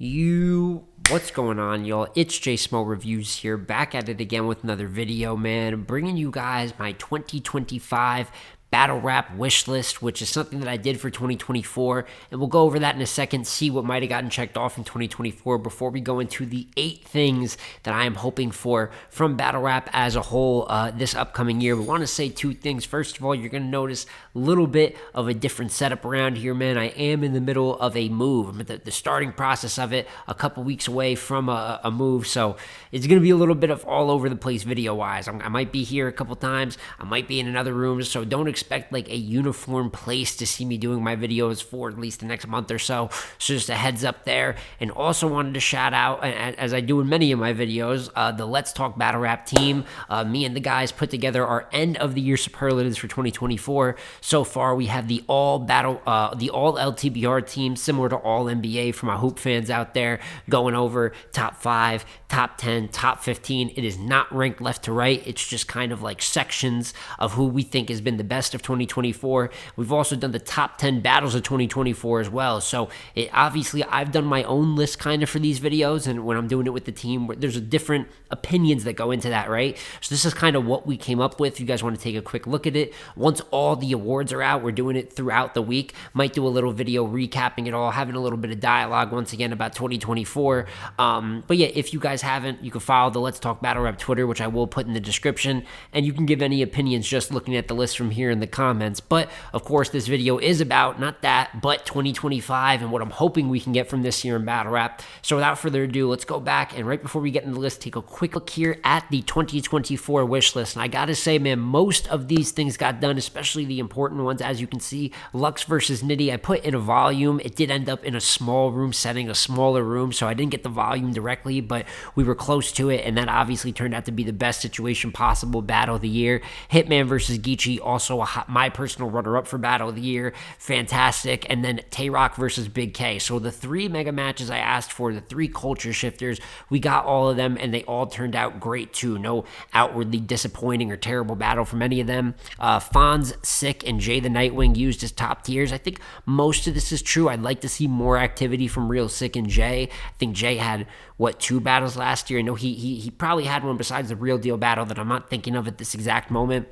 What's going on, y'all? It's J Smo Reviews here, back at it again with another video, man. Bringing you guys my 2025 Battle Rap Wishlist, which is something that I did for 2024, and we'll go over that in a second, see what might have gotten checked off in 2024 before we go into the 8 things that I am hoping for from Battle Rap as a whole this upcoming year. We want to say 2 things. First of all, you're going to notice a little bit of a different setup around here, man. I am in the middle of a move. I'm at the starting process of it, a couple weeks away from a move, so it's going to be a little bit of all over the place video-wise. I might be here a couple times. I might be in another room, so don't expect like a uniform place to see me doing my videos for at least the next month or so. So just a heads up there. And also wanted to shout out, as I do in many of my videos, the Let's Talk Battle Rap team. Me and the guys put together our end of the year superlatives for 2024. So far, we have the all LTBR team, similar to all NBA for my hoop fans out there, going over top 5, top 10, top 15. It is not ranked left to right. It's just kind of like sections of who we think has been the best of 2024. We've also done the top 10 battles of 2024 as well. So obviously I've done my own list kind of for these videos, and when I'm doing it with the team, there's a different opinions that go into that, right? So this is kind of what we came up with. If you guys want to take a quick look at it, once all the awards are out, we're doing it throughout the week. Might do a little video recapping it all, having a little bit of dialogue once again about 2024. But yeah, if you guys haven't, you can follow the Let's Talk Battle Rap Twitter, which I will put in the description, and you can give any opinions just looking at the list from here in the comments. But of course, this video is about not that, but 2025 and what I'm hoping we can get from this year in Battle Rap. So without further ado, let's go back and right before we get in the list, take a quick look here at the 2024 wish list. And I gotta say, man, most of these things got done, especially the important ones. As you can see, Lux versus Nitty, I put in a volume. It did end up in a small room setting, a smaller room, so I didn't get the volume directly, but we were close to it, and that obviously turned out to be the best situation possible. Battle of the year. Hitman versus Geechee, also my personal runner-up for Battle of the Year. Fantastic. And then Tay-Rock versus Big K. So the 3 mega matches I asked for, the 3 culture shifters, we got all of them, and they all turned out great too. No outwardly disappointing or terrible battle from any of them. Fonz, Sick, and Jay the Nightwing used as top tiers. I think most of this is true. I'd like to see more activity from Real Sick and Jay. I think Jay had, 2 battles last year? I know he probably had one besides the Real Deal battle that I'm not thinking of at this exact moment.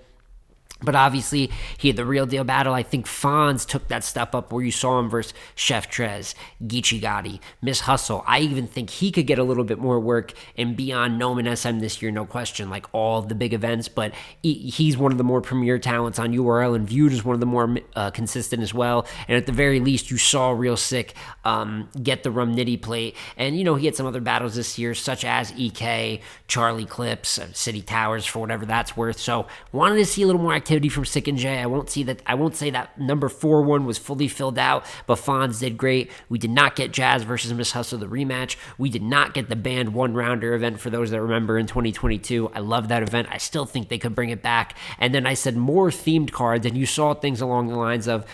But obviously, he had the Real Deal battle. I think Fonz took that step up where you saw him versus Chef Trez, Geechee Gotti, Miss Hustle. I even think he could get a little bit more work and be on Gnome and SM this year, no question, like all the big events. But he's one of the more premier talents on URL and viewed as one of the more consistent as well. And at the very least, you saw Real Sick get the Rum Nitty plate. And, he had some other battles this year, such as EK, Charlie Clips, City Towers, for whatever that's worth. So wanted to see a little more activity from Sick and Jay. I won't say that number 4 one was fully filled out, but Fonz did great. We did not get Jazz versus Miss Hustle, the rematch. We did not get the banned 1-rounder event for those that remember in 2022. I love that event. I still think they could bring it back. And then I said more themed cards, and you saw things along the lines of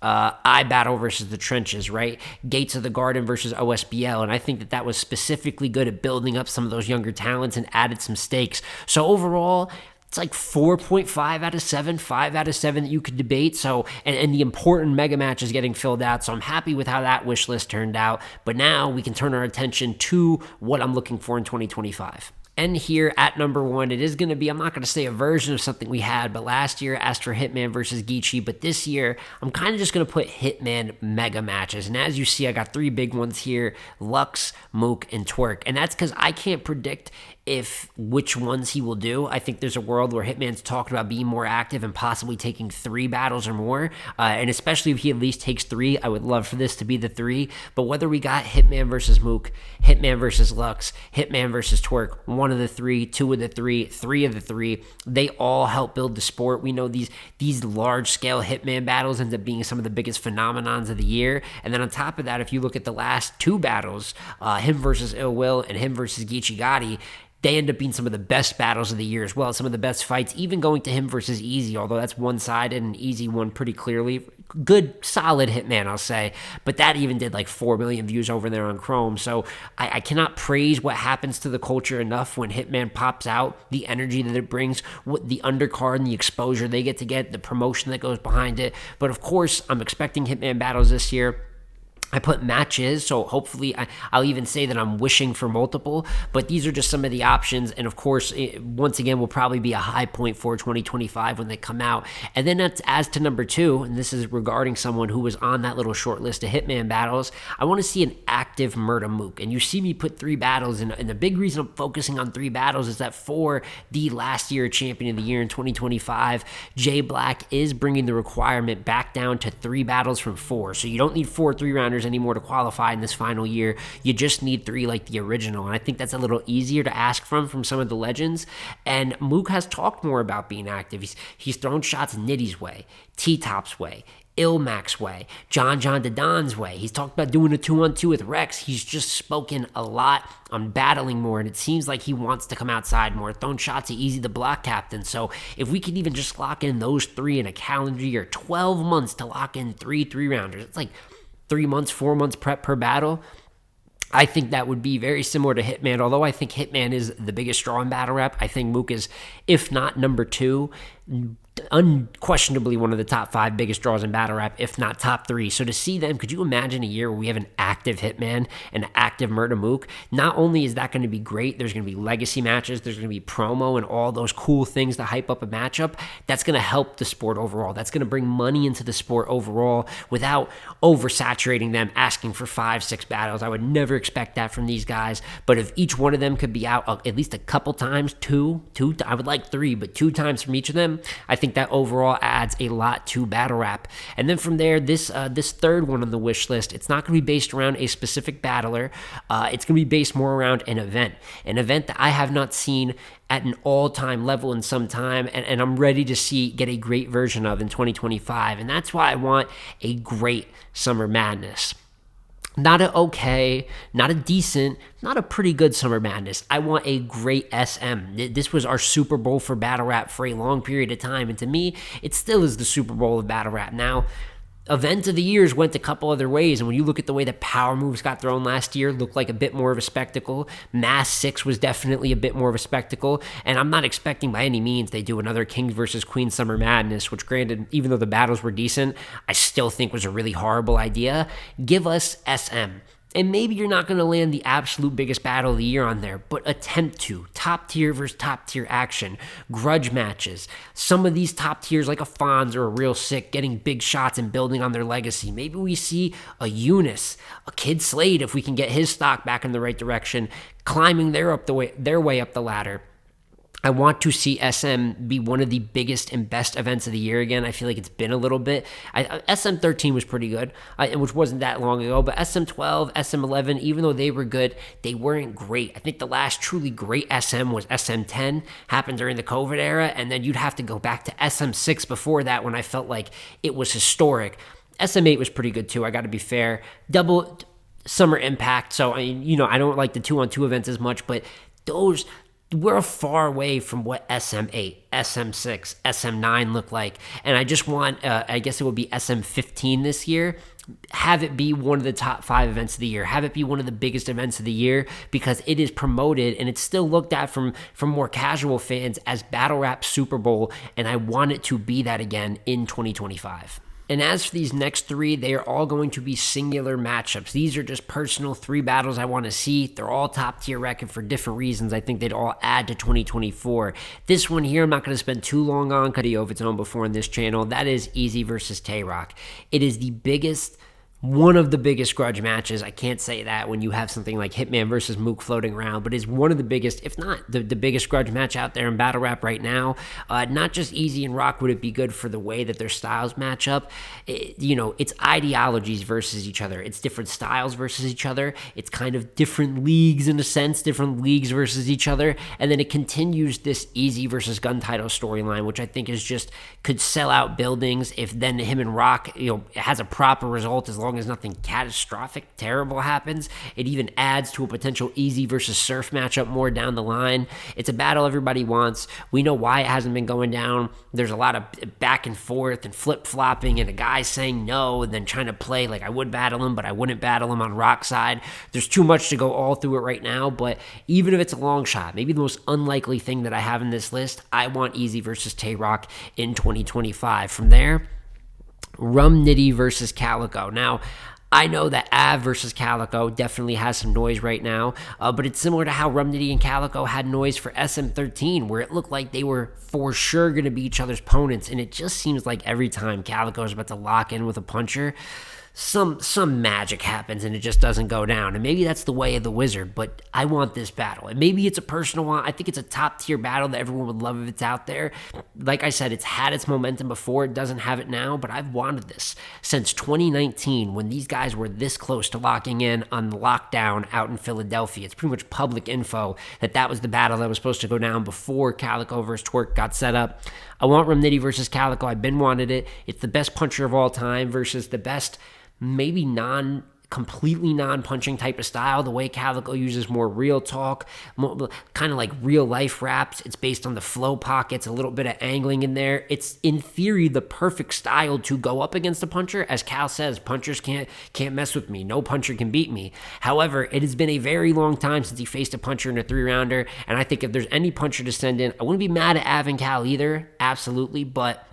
I Battle versus the Trenches, right? Gates of the Garden versus OSBL. And I think that was specifically good at building up some of those younger talents and added some stakes. So overall, it's like 4.5 out of 7, 5 out of 7 that you could debate. So, and the important mega match is getting filled out. So I'm happy with how that wish list turned out. But now we can turn our attention to what I'm looking for in 2025. And here at number 1, it is going to be, I'm not going to say a version of something we had, but last year I asked for Hitman versus Geechee, but this year I'm kind of just going to put Hitman mega matches. And as you see, I got 3 big ones here, Lux, Mook, and Twerk. And that's because I can't predict which ones he will do. I think there's a world where Hitman's talked about being more active and possibly taking 3 battles or more, and especially if he at least takes 3, I would love for this to be the 3. But whether we got Hitman versus Mook, Hitman versus Lux, Hitman versus Twerk, 1 of the 3, 2 of the 3, 3 of the 3, they all help build the sport. We know these large-scale Hitman battles end up being some of the biggest phenomenons of the year. And then on top of that, if you look at the last 2 battles, him versus Ill Will and him versus Geechee Gotti, they end up being some of the best battles of the year as well. Some of the best fights, even going to him versus Easy, although that's one-sided and Easy won pretty clearly. Good, solid Hitman, I'll say. But that even did like 4 million views over there on Chrome. So I cannot praise what happens to the culture enough when Hitman pops out, the energy that it brings, what the undercard and the exposure they get to get, the promotion that goes behind it. But of course, I'm expecting Hitman battles this year. I put matches, so hopefully I'll even say that I'm wishing for multiple, but these are just some of the options. And of course, once again, will probably be a high point for 2025 when they come out. And then that's as to number 2, and this is regarding someone who was on that little short list of Hitman battles. I want to see an active Murda Mook. And you see me put 3 battles, and the big reason I'm focusing on 3 battles is that for the last year champion of the year in 2025, Jay Black is bringing the requirement back down to 3 battles from 4. So you don't need 4 3-rounders anymore to qualify in this final year. You just need 3 like the original, and I think that's a little easier to ask from some of the legends. And Mook has talked more about being active. He's thrown shots Nitty's way, T-Top's way, Ilmac's way, John Dadon's way. He's talked about doing a 2-on-2 with Rex. He's just spoken a lot on battling more, and it seems like he wants to come outside more, throwing shots at Easy the Block Captain. So if we could even just lock in those 3 in a calendar year, 12 months to lock in 3 3-rounders, it's like 3 months, 4 months prep per battle. I think that would be very similar to Hitman, although I think Hitman is the biggest draw in battle rap. I think Mook is, if not number 2, unquestionably one of the top 5 biggest draws in battle rap, if not top 3. So to see them, could you imagine a year where we have an active Hitman and an active Murda Mook? Not only is that going to be great, there's going to be legacy matches, there's going to be promo and all those cool things to hype up a matchup. That's going to help the sport overall. That's going to bring money into the sport overall without oversaturating them, asking for 5, 6 battles. I would never expect that from these guys, but if each one of them could be out at least a couple times, two, I would like 3, but 2 times from each of them, I think that overall adds a lot to battle rap. And then from there, this third one on the wish list, it's not going to be based around a specific battler. It's going to be based more around an event that I have not seen at an all-time level in some time, and I'm ready to get a great version of in 2025. And that's why I want a great Summer Madness. Not a okay, not a decent, not a pretty good Summer Madness. I want a great SM. This was our Super Bowl for battle rap for a long period of time, and to me, it still is the Super Bowl of battle rap. Now, event of the years went a couple other ways, and when you look at the way that power moves got thrown last year, looked like a bit more of a spectacle. Mass 6 was definitely a bit more of a spectacle, and I'm not expecting by any means they do another Kings versus Queens Summer Madness, which granted, even though the battles were decent, I still think was a really horrible idea. Give us SM. And maybe you're not going to land the absolute biggest battle of the year on there, but attempt to. Top tier versus top tier action. Grudge matches. Some of these top tiers like a Fonz or a Real Sick getting big shots and building on their legacy. Maybe we see a Eunice, a Kid Slade if we can get his stock back in the right direction, climbing their way up the ladder. I want to see SM be one of the biggest and best events of the year again. I feel like it's been a little bit. SM13 was pretty good, which wasn't that long ago, but SM12, SM11, even though they were good, they weren't great. I think the last truly great SM was SM10, happened during the COVID era, and then you'd have to go back to SM6 before that when I felt like it was historic. SM8 was pretty good too, I got to be fair. Double Summer Impact, so I don't like the 2-on-2 events as much, but we're far away from what SM8, SM6, SM9 look like. And I just want, I guess it would be SM15 this year. Have it be one of the top 5 events of the year. Have it be one of the biggest events of the year because it is promoted and it's still looked at from more casual fans as Battle Rap Super Bowl. And I want it to be that again in 2025. And as for these next 3, they are all going to be singular matchups. These are just personal 3 battles I want to see. They're all top tier record for different reasons. I think they'd all add to 2024. This one here, I'm not going to spend too long on. Video of its own before in this channel. That is Easy versus Tay-Rock. It is one of the biggest grudge matches. I can't say that when you have something like Hitman versus Mook floating around, but it's one of the biggest, if not the biggest grudge match out there in battle rap right now. Not just Easy and Rock would it be good for the way that their styles match up. It's ideologies versus each other. It's different styles versus each other. It's kind of different leagues in a sense, different leagues versus each other. And then it continues this Easy versus Gun title storyline, which I think could sell out buildings if then him and Rock, has a proper result as long as nothing catastrophic, terrible happens. It even adds to a potential Easy versus Surf matchup more down the line. It's a battle everybody wants. We know why it hasn't been going down. There's a lot of back and forth and flip-flopping and a guy saying no and then trying to play like I would battle him, but I wouldn't battle him on Rock's side. There's too much to go all through it right now, but even if it's a long shot, maybe the most unlikely thing that I have in this list, I want Easy versus Tay-Rock in 2025. From there, Rum Nitty versus Calico. Now, I know that Av versus Calico definitely has some noise right now, but it's similar to how Rum Nitty and Calico had noise for SM13, where it looked like they were for sure going to be each other's opponents, and it just seems like every time Calico is about to lock in with a puncher, some magic happens and it just doesn't go down. And maybe that's the way of the wizard, but I want this battle. And maybe it's a personal one. I think it's a top tier battle that everyone would love if it's out there. Like I said, it's had its momentum before. It doesn't have it now, but I've wanted this since 2019 when these guys were this close to locking in on the lockdown out in Philadelphia. It's pretty much public info that was the battle that was supposed to go down before Calico versus Twerk got set up. I want Rum Nitty versus Calico. I've been wanted it. It's the best puncher of all time versus the best maybe completely non-punching type of style. The way Calico uses more real talk, kind of like real life raps. It's based on the flow pockets, a little bit of angling in there. It's in theory the perfect style to go up against a puncher. As Cal says, punchers can't mess with me. No puncher can beat me. However, it has been a very long time since he faced a puncher in a 3-rounder, and I think if there's any puncher to send in, I wouldn't be mad at Av and Cal either, absolutely, but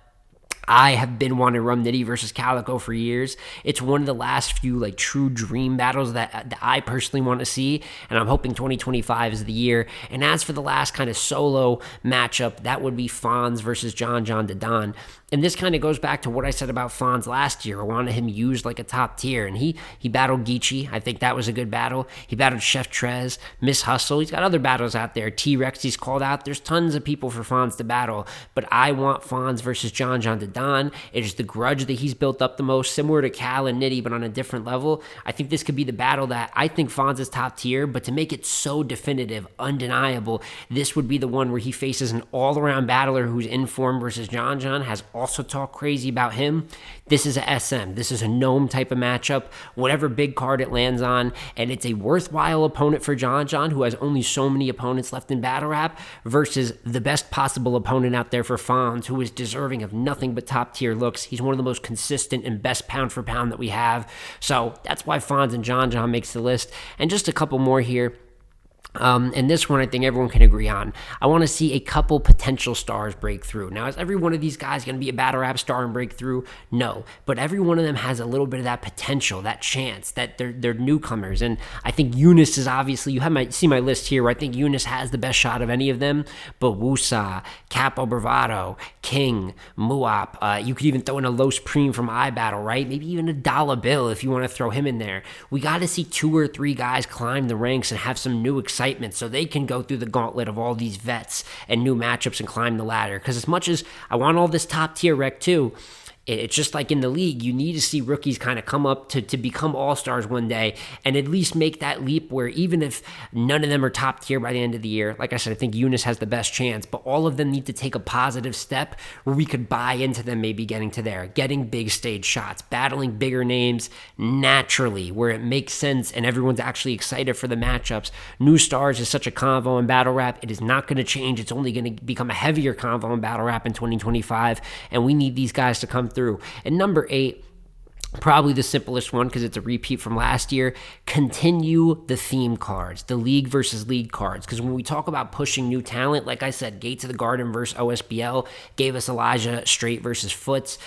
I have been wanting Rum Nitty versus Calico for years. It's one of the last few like true dream battles that I personally want to see, and I'm hoping 2025 is the year. And as for the last kind of solo matchup, that would be Fonz versus John Dodon. And this kind of goes back to what I said about Fonz last year. I wanted him used like a top tier, and he battled Geechee. I think that was a good battle. He battled Chef Trez, Miss Hustle. He's got other battles out there. T-Rex he's called out. There's tons of people for Fonz to battle, but I want Fonz versus John Dodon. It is the grudge that he's built up the most, similar to Cal and Nitty, but on a different level. I think this could be the battle that I think Fonz is top tier, but to make it so definitive, undeniable, this would be the one where he faces an all-around battler who's in form versus John, has also talk crazy about him. This is a SM. This is a gnome type of matchup, whatever big card it lands on, and it's a worthwhile opponent for John, who has only so many opponents left in Battle Rap, versus the best possible opponent out there for Fonz, who is deserving of nothing but top tier looks. He's one of the most consistent and best pound for pound that we have. So that's why Fonz and John makes the list. And just a couple more here. And this one I think everyone can agree on. I want to see a couple potential stars break through. Now, is every one of these guys going to be a Battle Rap star and break through? No. But every one of them has a little bit of that potential, that chance, that they're newcomers. And I think Eunice is obviously, see my list here, where I think Eunice has the best shot of any of them. But Wusa, Capo Bravado, King, Muap, you could even throw in a Los Preem from iBattle, right? Maybe even a Dollar Bill if you want to throw him in there. We got to see 2 or 3 guys climb the ranks and have some new excitement so they can go through the gauntlet of all these vets and new matchups and climb the ladder. Because as much as I want all this top tier rec too, it's just like in the league, you need to see rookies kind of come up to become all-stars one day and at least make that leap where even if none of them are top tier by the end of the year, like I said, I think Eunice has the best chance, but all of them need to take a positive step where we could buy into them maybe getting to there, getting big stage shots, battling bigger names naturally where it makes sense and everyone's actually excited for the matchups. New stars is such a convo in Battle Rap. It is not going to change. It's only going to become a heavier convo in Battle Rap in 2025, and we need these guys to come through. And number 8, probably the simplest one because it's a repeat from last year. Continue the theme cards, the league versus league cards. Because when we talk about pushing new talent, like I said, Gates of the Garden versus OSBL gave us Elijah Straight versus Foots.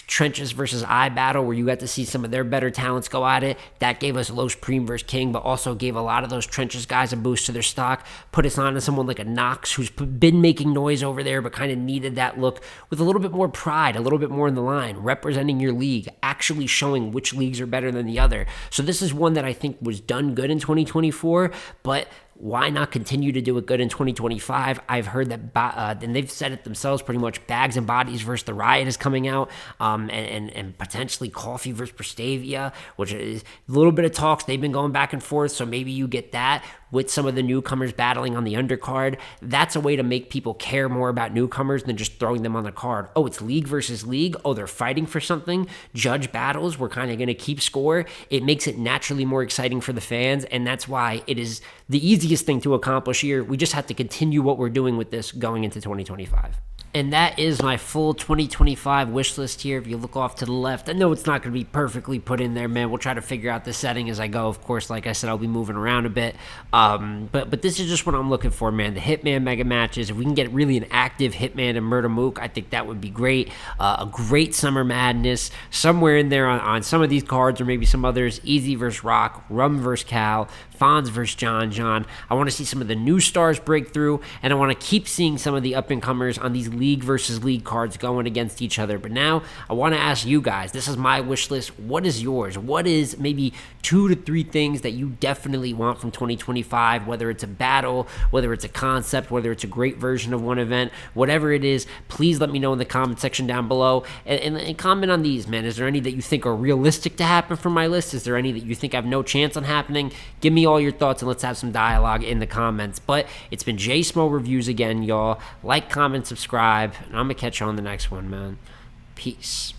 Trenches versus iBattle, where you got to see some of their better talents go at it. That gave us Los Preem versus King, but also gave a lot of those Trenches guys a boost to their stock. Put us on to someone like a Knox, who's been making noise over there, but kind of needed that look with a little bit more pride, a little bit more in the line, representing your league, actually showing which leagues are better than the other. So this is one that I think was done good in 2024, but why not continue to do it good in 2025? I've heard that, and they've said it themselves pretty much, Bags and Bodies versus The Riot is coming out, and potentially Coffee versus Prestavia, which is a little bit of talks. They've been going back and forth, so maybe you get that with some of the newcomers battling on the undercard. That's a way to make people care more about newcomers than just throwing them on the card. Oh, it's league versus league. Oh, they're fighting for something. Judge battles. We're kind of going to keep score. It makes it naturally more exciting for the fans, and that's why it is the easiest thing to accomplish here. We just have to continue what we're doing with this going into 2025. And that is my full 2025 wish list here. If you look off to the left, I know it's not going to be perfectly put in there, man. We'll try to figure out the setting as I go. Of course, like I said, I'll be moving around a bit. But this is just what I'm looking for, man. The Hitman mega matches. If we can get really an active Hitman and Murder Mook, I think that would be great. A great Summer Madness somewhere in there on some of these cards, or maybe some others. Easy versus Rock, Rum versus Cal, Fonz versus John. I want to see some of the new stars break through, and I want to keep seeing some of the up-and-comers on these league versus league cards going against each other. But now I want to ask you guys, this is my wish list. What is yours? What is maybe 2 to 3 things that you definitely want from 2025, whether it's a battle, whether it's a concept, whether it's a great version of one event, whatever it is, please let me know in the comment section down below, and comment on these, man. Is there any that you think are realistic to happen from my list? Is there any that you think have no chance on happening? Give me all your thoughts and let's have some dialogue in the comments. But it's been J Smo Reviews again, y'all. Like, comment, subscribe, and I'm gonna catch you on the next one, man. Peace.